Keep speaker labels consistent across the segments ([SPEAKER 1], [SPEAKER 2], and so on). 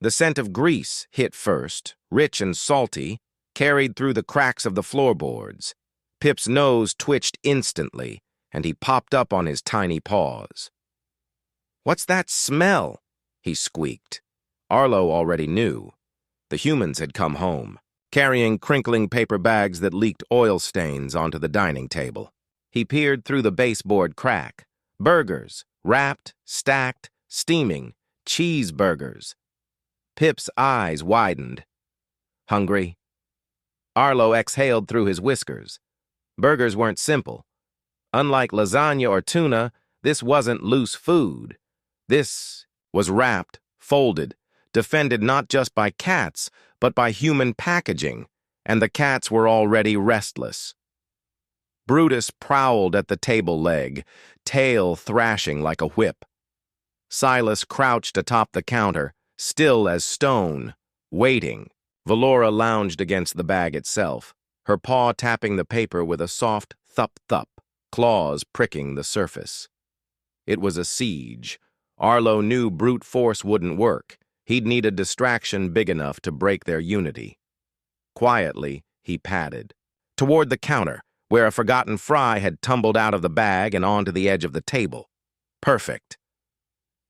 [SPEAKER 1] The scent of grease hit first, rich and salty, carried through the cracks of the floorboards. Pip's nose twitched instantly, and he popped up on his tiny paws. "What's that smell?" he squeaked. Arlo already knew. The humans had come home, carrying crinkling paper bags that leaked oil stains onto the dining table. He peered through the baseboard crack. Burgers, wrapped, stacked, steaming, cheeseburgers. Pip's eyes widened. "Hungry?" Arlo exhaled through his whiskers. Burgers weren't simple. Unlike lasagna or tuna, this wasn't loose food. This was wrapped, folded, defended not just by cats, but by human packaging, and the cats were already restless. Brutus prowled at the table leg, tail thrashing like a whip. Silas crouched atop the counter, still as stone, waiting. Velora lounged against the bag itself, her paw tapping the paper with a soft thup-thup, claws pricking the surface. It was a siege. Arlo knew brute force wouldn't work. He'd need a distraction big enough to break their unity. Quietly, he padded toward the counter, where a forgotten fry had tumbled out of the bag and onto the edge of the table. Perfect.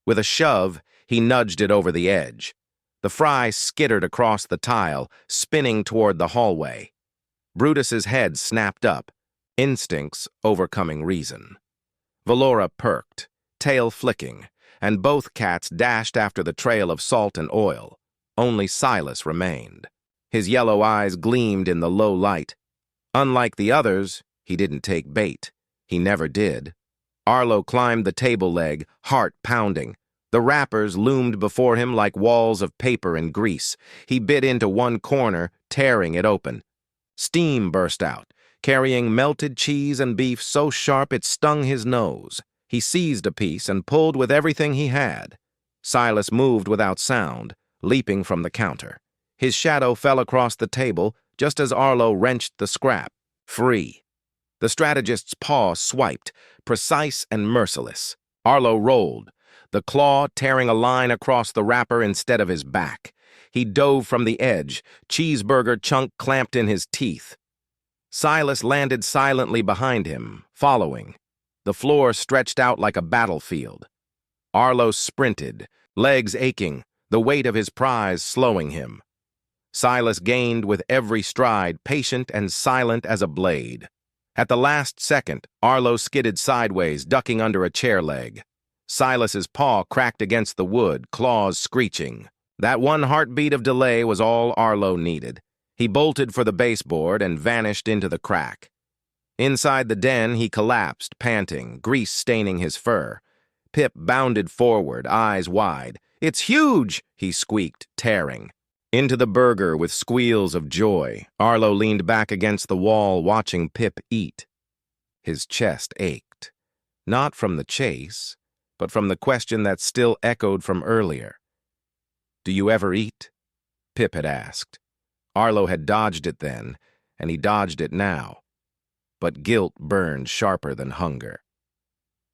[SPEAKER 1] With a shove, he nudged it over the edge. The fry skittered across the tile, spinning toward the hallway. Brutus's head snapped up, instincts overcoming reason. Velora perked, tail flicking, and both cats dashed after the trail of salt and oil. Only Silas remained. His yellow eyes gleamed in the low light. Unlike the others, he didn't take bait. He never did. Arlo climbed the table leg, heart pounding. The wrappers loomed before him like walls of paper and grease. He bit into one corner, tearing it open. Steam burst out, carrying melted cheese and beef so sharp it stung his nose. He seized a piece and pulled with everything he had. Silas moved without sound, leaping from the counter. His shadow fell across the table just as Arlo wrenched the scrap. Free. The strategist's paw swiped, precise and merciless. Arlo rolled, the claw tearing a line across the wrapper instead of his back. He dove from the edge, cheeseburger chunk clamped in his teeth. Silas landed silently behind him, following. The floor stretched out like a battlefield. Arlo sprinted, legs aching, the weight of his prize slowing him. Silas gained with every stride, patient and silent as a blade. At the last second, Arlo skidded sideways, ducking under a chair leg. Silas's paw cracked against the wood, claws screeching. That one heartbeat of delay was all Arlo needed. He bolted for the baseboard and vanished into the crack. Inside the den, he collapsed, panting, grease staining his fur. Pip bounded forward, eyes wide. "It's huge!" he squeaked, tearing. Into the burger with squeals of joy, Arlo leaned back against the wall, watching Pip eat. His chest ached. Not from the chase, but from the question that still echoed from earlier. "Do you ever eat?" Pip had asked. Arlo had dodged it then, and he dodged it now. But guilt burned sharper than hunger.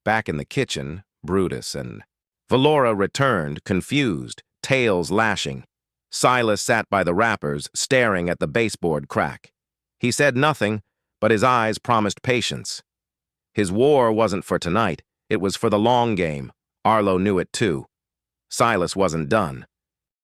[SPEAKER 1] Back in the kitchen, Brutus and Velora returned, confused, tails lashing. Silas sat by the wrappers, staring at the baseboard crack. He said nothing, but his eyes promised patience. His war wasn't for tonight, it was for the long game. Arlo knew it too. Silas wasn't done.